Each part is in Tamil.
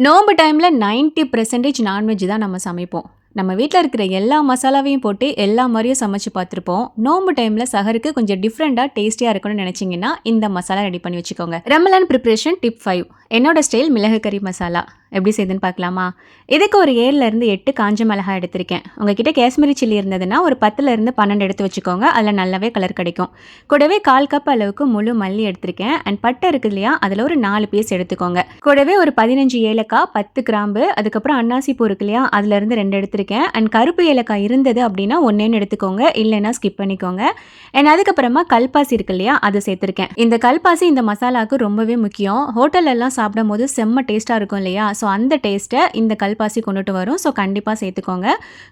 நோம்பு டைம்ல 90% நான்வெஜ் தான் நம்ம சமைப்போம். நம்ம வீட்ல இருக்கிற எல்லா மசாலாவையும் போட்டு எல்லா மாரியும் சமைச்சு பார்த்துருப்போம். நோம்பு டைம்ல சஹருக்கு கொஞ்சம் டிஃப்ரெண்ட்டா, டேஸ்டியா இருக்கணும்னு நெனச்சீங்கன்னா, இந்த மசாலா ரெடி பண்ணி வச்சுக்கோங்க. Ramadan preparation tip 5. என்னோட ஸ்டைல் மிளகு கறி மசாலா. எப்படி செய்யுதுன்னு பார்க்கலாமா? இதுக்கு ஒரு 7லேருந்து 8 காஞ்ச மிளகாய் எடுத்திருக்கேன். உங்ககிட்ட காஷ்மீரி சில்லி இருந்ததுன்னா, ஒரு 10லேருந்து 12 எடுத்து வச்சுக்கோங்க. அதில் நல்லாவே கலர் கிடைக்கும். கூடவே 1/4 கப் அளவுக்கு முழு மல்லி எடுத்திருக்கேன். அண்ட் பட்டை இருக்கு இல்லையா? அதில் ஒரு 4 பீஸ் எடுத்துக்கோங்க. கூடவே ஒரு 15 ஏலக்காய், 10 கிராம்பு, அதுக்கப்புறம் அன்னாசி பூ இருக்கு இல்லையா? அதுலேருந்து 2 எடுத்திருக்கேன். அண்ட் கருப்பு ஏலக்காய் இருந்தது அப்படின்னா 1 எடுத்துக்கோங்க. இல்லைன்னா ஸ்கிப் பண்ணிக்கோங்க. அண்ட் அதுக்கப்புறமா கல்பாசி இருக்கு இல்லையா? அதை சேர்த்திருக்கேன். இந்த கல்பாசி இந்த மசாலாவுக்கு ரொம்பவே முக்கியம். ஹோட்டலெல்லாம் சாப்பிடும் போது செம்ம டேஸ்ட்டாக இருக்கும் இல்லையா? ஸோ அந்த டேஸ்ட்டை இந்த கல்பாசி கொண்டுட்டு வரும். ஸோ கண்டிப்பாக சேர்த்துக்கோங்க.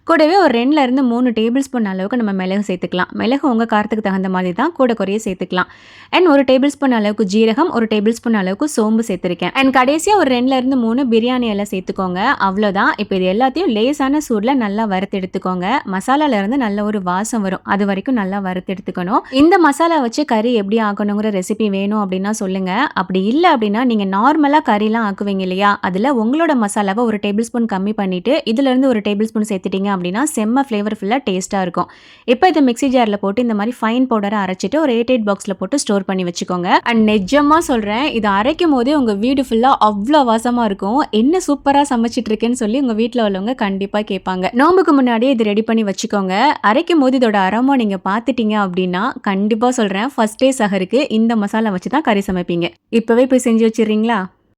கூடவே ஒரு 2லேருந்து 3 டேபிள் ஸ்பூன் அளவுக்கு நம்ம மிளகு சேர்த்துக்கலாம். மிளகு உங்கள் காரத்துக்கு தகுந்த மாதிரி தான் கூட குறைய சேர்த்துக்கலாம். அண்ட் ஒரு டேபிள் ஸ்பூன் அளவுக்கு ஜீரகம், ஒரு டேபிள் ஸ்பூன் அளவுக்கு சோம்பு சேர்த்துருக்கேன். அண்ட் கடைசியாக ஒரு 2லேருந்து 3 பிரியாணி எல்லாம் சேர்த்துக்கோங்க. அவ்வளோதான். இப்போ இது எல்லாத்தையும் லேசான சூடில் நல்லா வறுத்து எடுத்துக்கோங்க. மசாலாலேருந்து நல்ல ஒரு வாசம் வரும். அது வரைக்கும் நல்லா வறுத்து எடுத்துக்கணும். இந்த மசாலா வச்சு கறி எப்படி ஆக்கணுங்கிற ரெசிபி வேணும் அப்படின்னா சொல்லுங்கள். அப்படி இல்லை அப்படின்னா நீங்கள் நார்மலாக கறிலாம் ஆக்குவீங்க இல்லையா? அதில் உங்களோட மசாலாவை ஒரு டேபிள் ஸ்பூன் கம்மி பண்ணிவிட்டு இதிலேருந்து ஒரு டேபிள் ஸ்பூன் சேர்த்துட்டிங்க அப்படின்னா செம்ம ஃப்ளேவர்ஃபுல்லாக டேஸ்ட்டாக இருக்கும். இப்போ இதை மிக்ஸி ஜாரில் போட்டு இந்த மாதிரி ஃபைன் பவுடரை அரைச்சிட்டு ஒரு 8 பாக்ஸில் போட்டு ஸ்டோர் பண்ணி வச்சுக்கோங்க. அண்ட் நிஜமாக சொல்கிறேன், இதை அரைக்கும் போதே உங்கள் வீடு ஃபுல்லாக அவ்வளோ வாசமாக இருக்கும். என்ன சூப்பராக சமைச்சிட்டு இருக்கேன்னு சொல்லி உங்கள் வீட்டில் உள்ளவங்க கண்டிப்பாக கேட்பாங்க. நோம்புக்கு முன்னாடியே இது ரெடி பண்ணி வச்சுக்கோங்க. அரைக்கும் போது இதோட அரோமா நீங்கள் பார்த்துட்டீங்க அப்படின்னா கண்டிப்பாக சொல்கிறேன், ஃபர்ஸ்ட் டே சஹருக்கு இந்த மசாலா வச்சு தான் கறி சமைப்பீங்க. இப்போவே போய் செஞ்சு வச்சிடுறீங்களா?